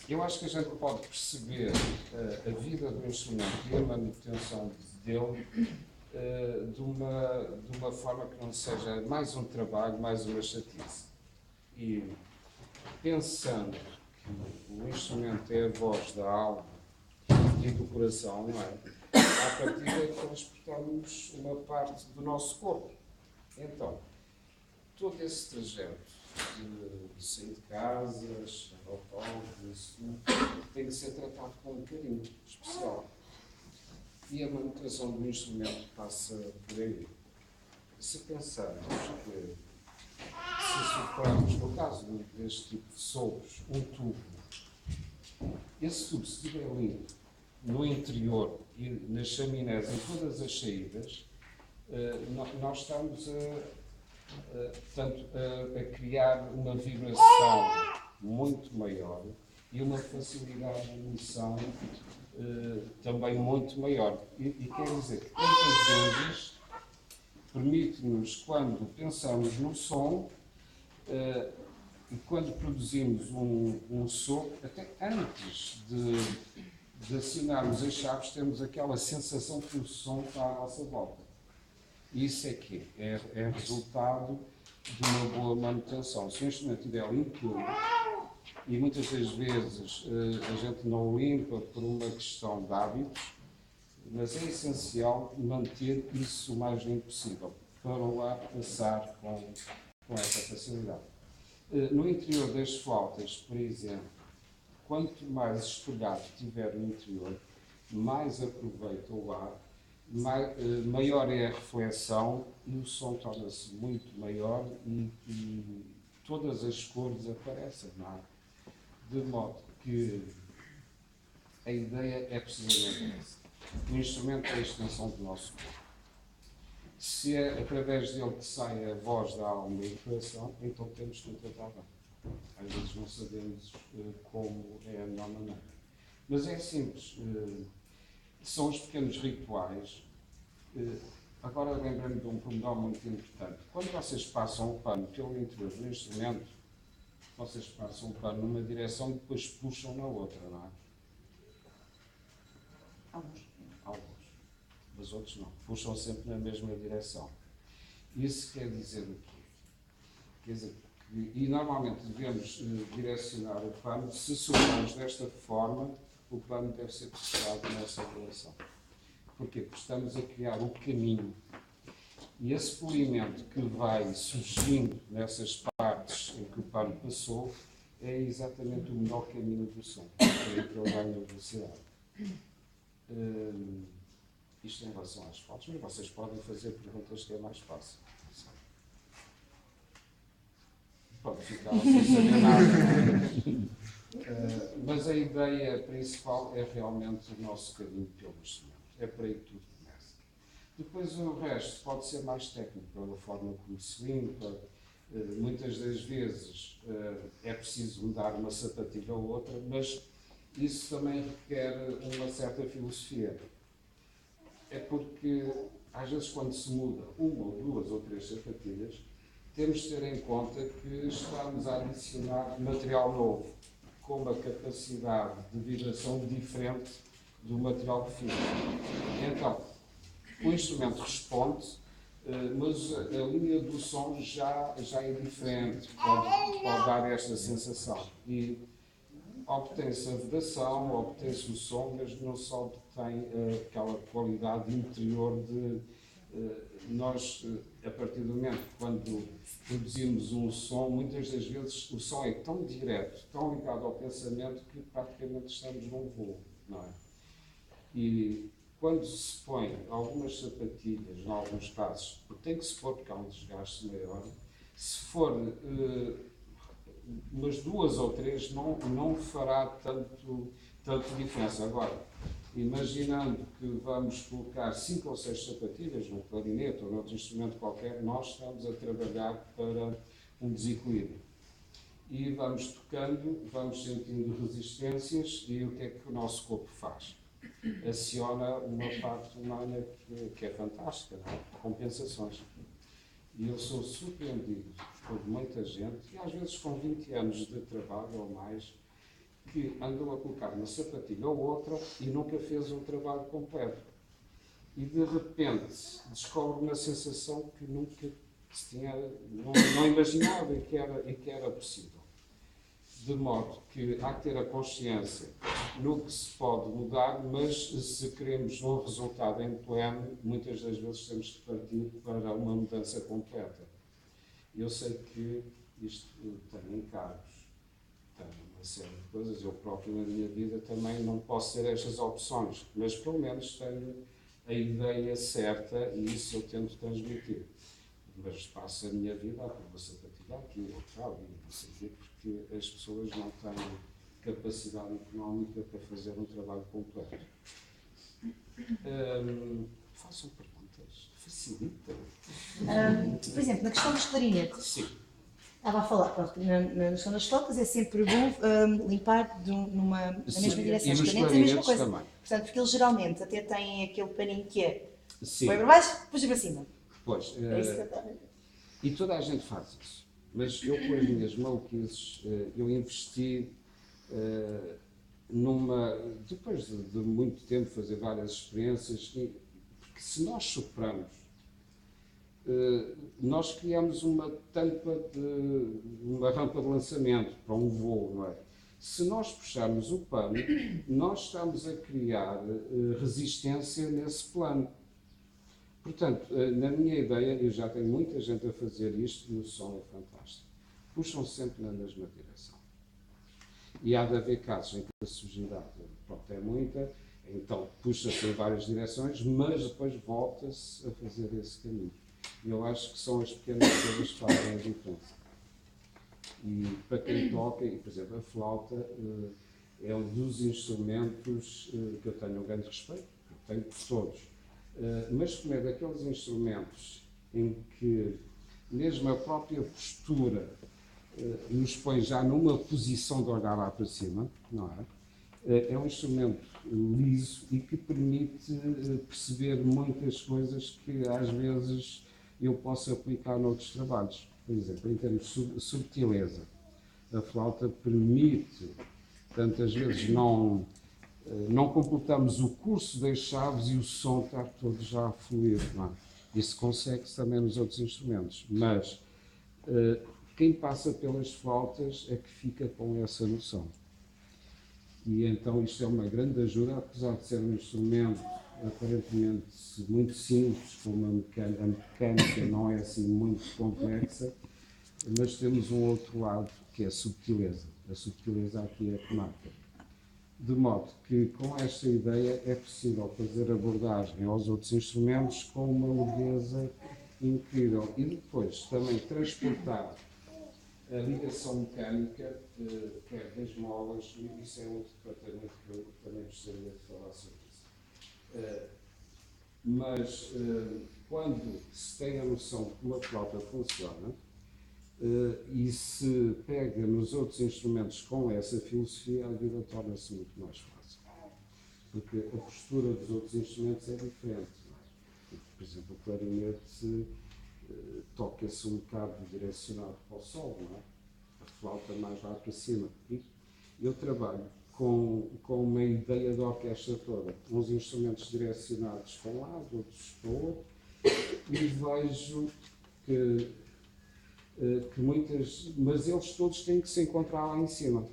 Eu acho que a gente pode perceber a vida do instrumento e a manutenção dele de uma forma que não seja mais um trabalho, mais uma chatice. E pensando que o instrumento é a voz da alma e do coração, não é? À partida transportamos uma parte do nosso corpo. Então, todo esse trajeto de sair de casa, chegar ao autódromo, isso tem que ser tratado com um carinho especial. E a manutenção do instrumento passa por aí. Se pensarmos que, se soprarmos, no caso deste tipo de sopros, um tubo, esse tubo, se estiver limpo no interior e nas chaminés, em todas as saídas, nós estamos a criar uma vibração muito maior e uma facilidade de emissão também muito maior. E quer dizer que muitas vezes permite-nos, quando pensamos no som e quando produzimos um som, até antes de acionarmos as chaves, temos aquela sensação que o som está à nossa volta. Isso é que é resultado de uma boa manutenção. Se o instrumento estiver limpo, e muitas das vezes a gente não o limpa por uma questão de hábitos, mas é essencial manter isso o mais limpo possível, para lá passar com essa facilidade. No interior das flautas, por exemplo, quanto mais espelhado tiver no interior, mais aproveita o ar, maior é a reflexão e o som torna-se muito maior e todas as cores aparecem, não é? De modo que a ideia é precisamente essa. O instrumento é a extensão do nosso corpo. Se é através dele que sai a voz da alma e do coração, então temos que o tratar bem. Às vezes não sabemos como é a melhor maneira. Mas é simples. São os pequenos rituais. Agora lembrando de um pormenor muito importante. Quando vocês passam o pano pelo interior do instrumento, vocês passam o pano numa direção e depois puxam na outra, não é? Alguns. Mas outros não. Puxam sempre na mesma direção. Isso quer dizer o quê? Quer dizer que, e normalmente devemos direcionar o pano, se soprarmos desta forma, o pano deve ser puxado nessa direção. Porquê? Porque estamos a criar o caminho. E esse polimento que vai surgindo nessas partes em que o pano passou é exatamente o melhor caminho do som. É aí que ele ganha velocidade. Isto em relação às flautas, mas vocês podem fazer perguntas que é mais fácil. Pode ficar sem saber nada. Mas a ideia principal é realmente o nosso caminho pelo instrumento. É por aí que tudo começa. Depois o resto pode ser mais técnico, pela forma como se limpa. Muitas das vezes é preciso mudar uma sapatilha ou outra, mas isso também requer uma certa filosofia. É porque, às vezes, quando se muda uma ou duas ou três sapatilhas, temos de ter em conta que estamos a adicionar material novo, com uma capacidade de vibração diferente do material que fica. Então, o instrumento responde, mas a linha do som já é diferente, pode dar esta sensação. E obtém-se a vedação, obtém-se o som, mas não se obtém aquela qualidade interior de nós, a partir do momento quando produzimos um som, muitas das vezes o som é tão direto, tão ligado ao pensamento, que praticamente estamos num voo, não é? E quando se põe algumas sapatilhas, em alguns casos, porque tem que se pôr porque há um desgaste maior, se for umas duas ou três, não fará tanto diferença. Agora, imaginando que vamos colocar 5 ou 6 sapatilhas num clarinete ou noutro instrumento qualquer, nós estamos a trabalhar para um desequilíbrio. E vamos tocando, vamos sentindo resistências, e o que é que o nosso corpo faz? Aciona uma parte humana que é fantástica, não é? Compensações. E eu sou surpreendido por muita gente, e às vezes com 20 anos de trabalho ou mais, que andam a colocar uma sapatilha ou outra e nunca fez um trabalho completo. E de repente descobre uma sensação que nunca se tinha, não imaginava e que era possível. De modo que há que ter a consciência no que se pode mudar, mas se queremos um resultado em pleno, muitas das vezes temos que partir para uma mudança completa. Eu sei que isto tem encargos, tem uma série de coisas, eu próprio na minha vida também não posso ter estas opções, mas pelo menos tenho a ideia certa e isso eu tento transmitir. Mas passo a minha vida a pôr uma sapatilha aqui ou tal, e não sei o quê, porque as pessoas não têm capacidade económica para fazer um trabalho completo. Façam perguntas, facilitem. Por exemplo, na questão dos clarinetes. Sim. Estava a falar, pronto, na questão das flautas é sempre bom limpar na mesma direção. E nos clarinetes é a mesma coisa. também. Portanto, porque eles geralmente até têm aquele paninho que é Sim. põe para baixo, puxa para cima. Pois, É isso que eu estava a ver. e toda a gente faz isso. Mas eu, com as minhas maluquices, eu investi depois de muito tempo fazer várias experiências, porque se nós sopramos, nós criamos uma rampa de lançamento para um voo, não é? Se nós puxarmos o pano, nós estamos a criar resistência nesse plano. Portanto, na minha ideia, eu já tenho muita gente a fazer isto e o som é fantástico. Puxam sempre na mesma direção. E há de haver casos em que a sujidade é muita, então puxa-se em várias direções, mas depois volta-se a fazer esse caminho. E eu acho que são as pequenas coisas que fazem a diferença. E para quem toca, e por exemplo, a flauta é um dos instrumentos que eu tenho um grande respeito, que eu tenho por todos. Mas como é daqueles instrumentos em que mesmo a própria postura nos põe já numa posição de olhar lá para cima, não é? É um instrumento liso e que permite perceber muitas coisas que às vezes eu posso aplicar noutros trabalhos. Por exemplo, em termos de subtileza, a flauta permite, tantas vezes não completamos o curso das chaves e o som está todo já a fluir. Não é? Isso consegue-se também nos outros instrumentos, mas quem passa pelas flautas é que fica com essa noção. E então isto é uma grande ajuda, apesar de ser um instrumento aparentemente muito simples, como a mecânica não é assim muito complexa, mas temos um outro lado que é a subtileza. A subtileza aqui é a que marca. De modo que, com esta ideia, é possível fazer abordagem aos outros instrumentos com uma leveza incrível. E depois também transportar a ligação mecânica, quer das molas, e isso é outro departamento que eu também gostaria de falar sobre isso. Mas quando se tem a noção de como a flauta funciona, e se pega nos outros instrumentos com essa filosofia, a vida torna-se muito mais fácil. Porque a postura dos outros instrumentos é diferente. Não é? Por exemplo, o clarinete toca-se um bocado direcionado para o sol, não é? A flauta mais lá para cima. E eu trabalho com uma ideia de orquestra toda. Uns instrumentos direcionados para um lado, outros para o outro, e vejo que mas eles todos têm que se encontrar lá em cima.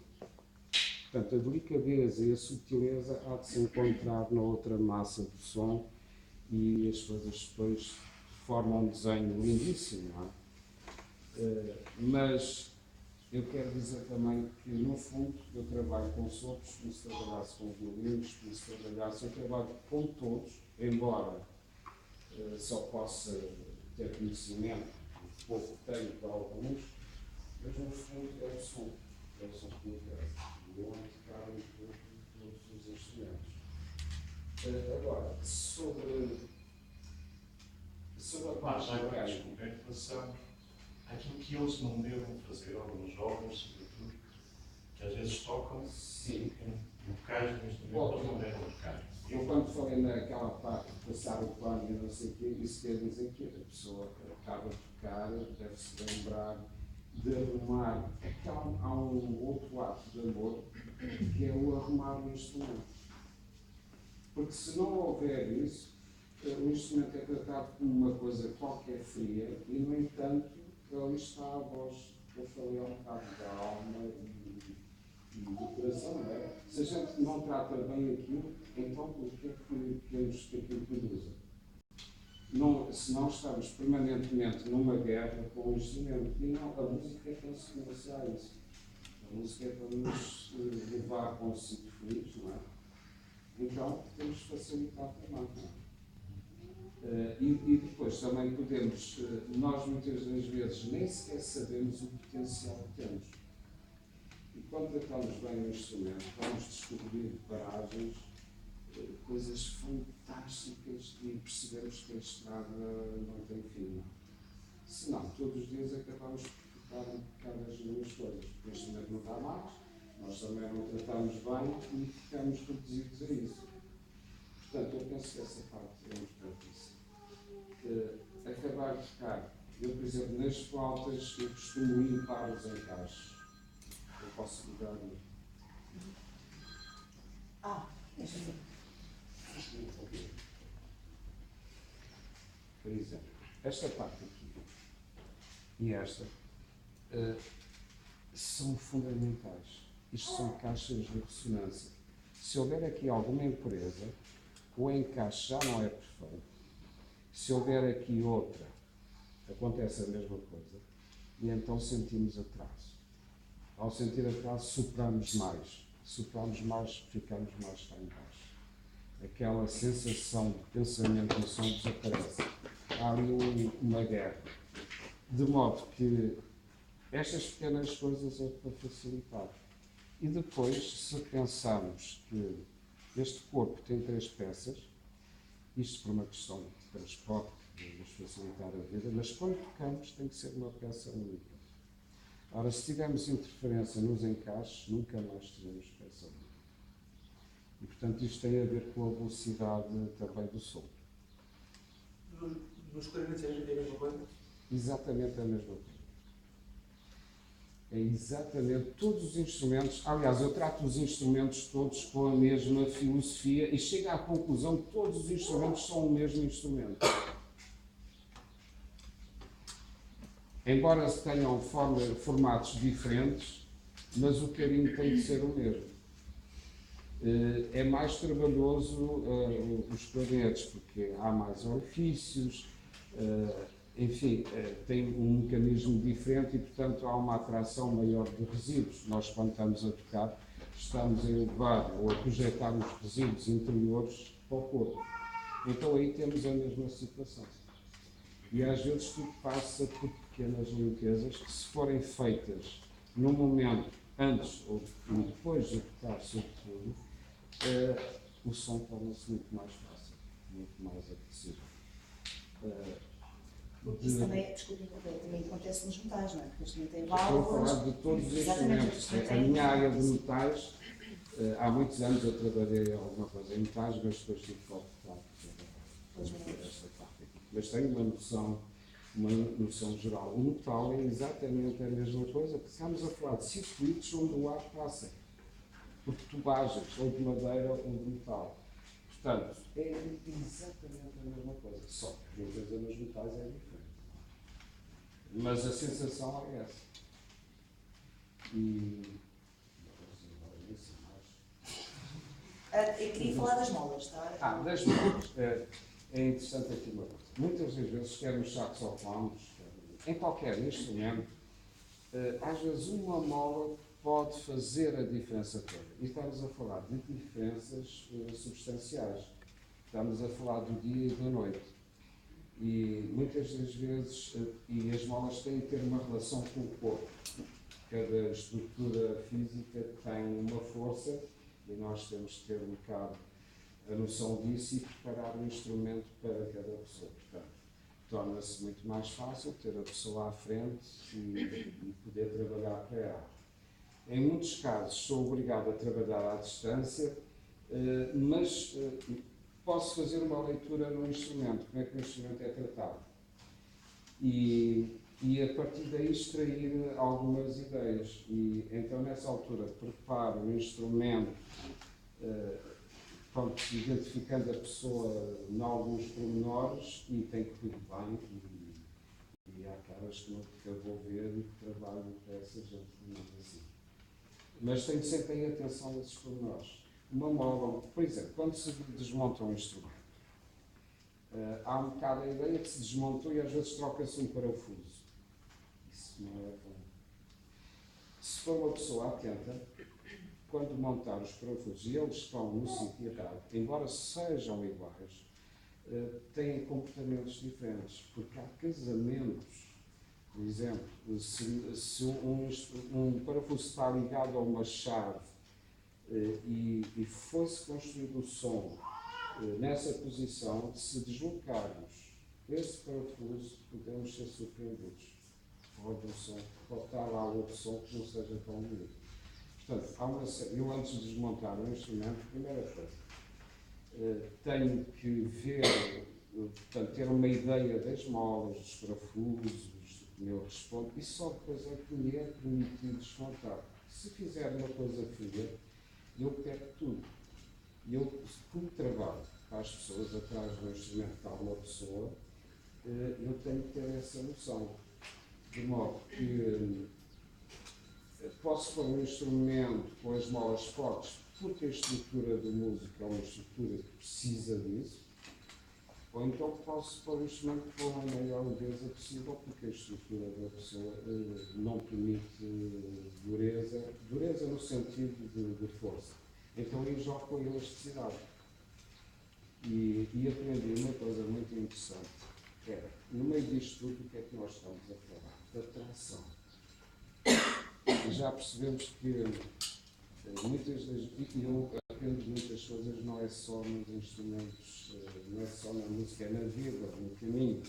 Portanto, a delicadeza e a subtileza há de se encontrar na outra massa do som e as coisas depois formam um desenho lindíssimo, não é? Mas eu quero dizer também que, no fundo, eu trabalho com sopros, como se trabalhasse com violinos, como se trabalhasse, eu trabalho com todos, embora só possa ter conhecimento pouco tenho para alguns, mas no fundo é o som que me interessa. E eu ando cá em todos os instrumentos. Agora, sobre a parte em relação àquilo que eles não devem fazer, alguns jovens, sobretudo, que às vezes tocam em locais de instrumentos que não devem tocar. Eu, quando falei naquela parte de passar o pano e não sei o quê, isso quer dizer que a pessoa acaba de tocar, deve-se lembrar de arrumar. Há um outro ato de amor que é o arrumar o instrumento. Porque se não houver isso, o instrumento é tratado como uma coisa qualquer fria e, no entanto, ali está a voz que eu falei há um bocado da alma e do coração, não é? Se a gente não trata bem aquilo, então o que é que aquilo produz? Não, se não estamos permanentemente numa guerra com o instrumento, e não, a música é consequência a isso. A música é para nos levar consigo feliz, não é? Então temos que facilitar também, não é? E depois também podemos, nós muitas das vezes nem sequer sabemos o potencial que temos. E quando tratamos bem o instrumento, vamos descobrir paragens, coisas fantásticas e percebemos que a estrada não tem fim. Não. Se não, todos os dias acabamos por ficar cada minhas coisas. O instrumento não está mais, nós também não tratamos bem e ficamos reduzidos a isso. Portanto, eu penso que essa parte é importantíssima. Acabar de tocar. Eu, por exemplo, nas flautas, eu costumo limpar os encaixes. Eu posso mudar um. Por exemplo, esta parte aqui e esta são fundamentais. Isto são caixas de ressonância. Se houver aqui alguma impureza, o encaixe já não é perfeito. Se houver aqui outra, acontece a mesma coisa. E então sentimos atraso. Ao sentir atraso, sopramos mais. Sopramos mais, ficamos mais cá em baixo. Aquela sensação de pensamento no som desaparece. Há ali uma guerra. De modo que estas pequenas coisas é para facilitar. E depois, se pensarmos que este corpo tem 3 peças, isto por uma questão de transporte, de nos facilitar a vida, mas quando tocamos tem que ser uma peça única. Ora, se tivermos interferência nos encaixes, nunca mais teremos peça única. E, portanto, isto tem a ver com a velocidade também do som. Nos clarinetes é a mesma coisa? Exatamente a mesma coisa. É exatamente todos os instrumentos. Aliás, eu trato os instrumentos todos com a mesma filosofia e chego à conclusão que todos os instrumentos são o mesmo instrumento. Embora se tenham formatos diferentes, mas o carinho tem de ser o mesmo. É mais trabalhoso os clarinetes, porque há mais orifícios, enfim, tem um mecanismo diferente e, portanto, há uma atração maior de resíduos. Nós, quando estamos a tocar, estamos a elevar ou a projetar os resíduos interiores para o corpo. Então, aí temos a mesma situação. E, às vezes, tudo passa por pequenas limpezas que, se forem feitas no momento antes ou depois de tocar, sobretudo, o som torna-se muito mais fácil, muito mais acessível. Isso também, desculpe, também acontece nos metais, não é? Porque isto não tem Estou a válvulas. falar de todos os Exatamente, instrumentos. A minha área de metais, há muitos anos eu trabalhei alguma coisa em metais, mas depois tive que optar por esta parte aqui. Mas tenho uma noção geral. O metal é exatamente a mesma coisa, porque estamos a falar de circuitos onde o ar passa, por tubagens, ou de madeira ou de metal. Portanto, é exatamente a mesma coisa, só que a coisa nos metais é diferente. Mas a sensação é essa. E. Eu queria falar das molas, está? Das molas. É interessante aqui uma coisa. Muitas das vezes, quer nos saxofones, em qualquer instrumento, às vezes uma mola pode fazer a diferença toda. E estamos a falar de diferenças substanciais. Estamos a falar do dia e da noite. E muitas das vezes, e as molas têm que ter uma relação com o corpo. Cada estrutura física tem uma força e nós temos que ter um bocado a noção disso e preparar o instrumento para cada pessoa. Portanto, torna-se muito mais fácil ter a pessoa à frente e poder trabalhar para ela. Em muitos casos sou obrigado a trabalhar à distância, mas posso fazer uma leitura no instrumento, como é que o instrumento é tratado. E e a partir daí extrair algumas ideias. E então nessa altura preparo o instrumento, pronto, identificando a pessoa em alguns pormenores e tem corrido bem e há caras que eu vou ver e que trabalho para essa gente, assim. Mas tenho sempre em atenção a esses pormenores. Uma mola, por exemplo, quando se desmonta um instrumento, há um bocado a ideia que se desmontou e às vezes troca-se um parafuso. Isso não é bom. Se for uma pessoa atenta, quando montar os parafusos e eles estão no sítio errado, embora sejam iguais, têm comportamentos diferentes, porque há casamentos, por exemplo, se um parafuso está ligado a uma chave e fosse construído o som nessa posição, se deslocarmos esse parafuso, podemos ser surpreendidos. Pode estar lá outro som que não seja tão bonito. Portanto, eu antes de desmontar o instrumento, primeira coisa, tenho que ver, portanto, ter uma ideia das molas, dos parafusos, do que eu respondo, e só depois é que me é permitido desmontar. Se fizer uma coisa fria, eu pego tudo. Eu, como trabalho para as pessoas, atrás do instrumento de alguma pessoa, eu tenho que ter essa noção. De modo que posso pôr um instrumento com as molas fortes, porque a estrutura do músico é uma estrutura que precisa disso, ou então posso pôr um instrumento com a maior leveza possível, porque a estrutura da pessoa não permite dureza no sentido de força. Então eu jogo com a elasticidade. E aprendi uma coisa muito interessante, que é, no meio disto tudo, o que é que nós estamos a falar? Da tração. E já percebemos que eu aprendo muitas coisas, não é só nos instrumentos, não é só na música, é na vida, no caminho.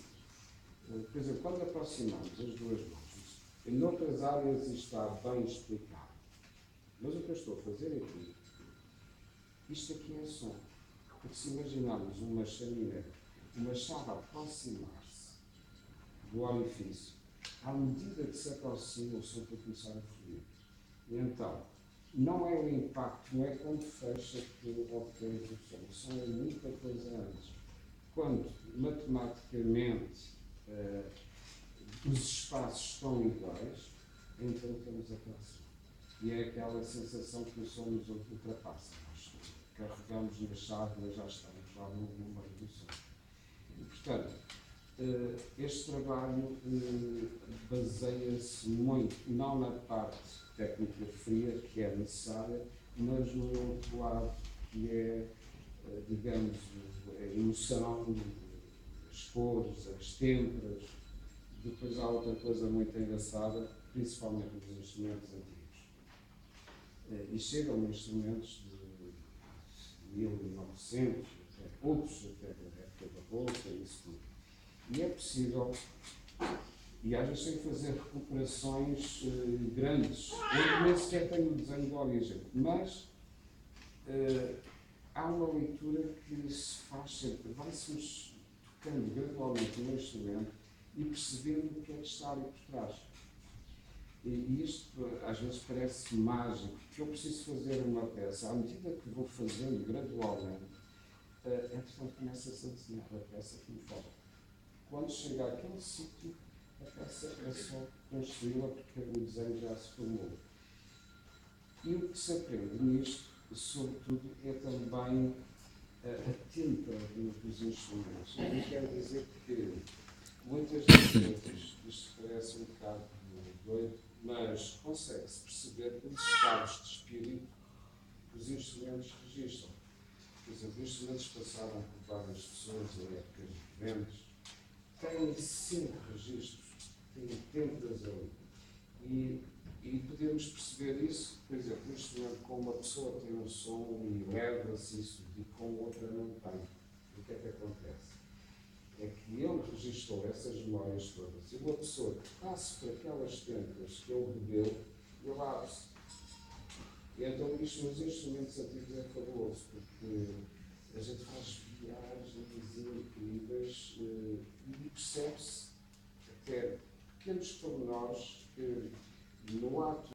Por exemplo, quando aproximamos as duas mãos, em outras áreas está bem explicado. Mas o que eu estou a fazer aqui, isto aqui é som. Porque se imaginarmos uma chaminé, uma chave aproximar-se do orifício, à medida que se aproxima, o som vai começar a fluir. E então, não é o impacto, não é quando fecha que obtém o som. O som é muita coisa antes. Quando, matematicamente, os espaços estão iguais, então temos a tração. E é aquela sensação que o som nos ultrapassa. Nós carregamos na chave, mas já estamos lá no meio do som. E, portanto, este trabalho baseia-se muito, não na parte técnica fria, que é necessária, mas no outro lado, que é, digamos, a emoção, as cores, as têmperas. Depois há outra coisa muito engraçada, principalmente nos instrumentos antigos. E chegam instrumentos de 1900, outros até da época da Bolsa, isso tudo. E é possível, e às vezes tem que fazer recuperações grandes. Eu nem sequer tenho o desenho de origem, mas há uma leitura que se faz sempre, vai-se tocando gradualmente no instrumento e percebendo o que é que está ali por trás. E isto às vezes parece mágico, porque eu preciso fazer uma peça, à medida que vou fazendo gradualmente, entretanto começa-se a desenhar a peça que me falta. Quando chega àquele sítio, a peça é só construí-la porque o desenho já se formou. E o que se aprende nisto, sobretudo, é também a tinta dos instrumentos. Eu quero dizer que muitas das vezes, isto parece um bocado doido, mas consegue-se perceber pelos estados de espírito que os instrumentos registram. Por exemplo, os instrumentos passaram por várias pessoas em épocas diferentes, têm 5 registros, têm têmperas ali. E podemos perceber isso, por exemplo, um instrumento com uma pessoa tem um som e leva-se isso, e com outra não tem. O que é que acontece? É que ele registrou essas memórias todas, e uma pessoa que passe por aquelas têmperas que ele bebeu, ele abre-se. E então isto nos instrumentos antigos é fabuloso, porque a gente faz viagens incríveis e percebe-se até pequenos pormenores que, no ato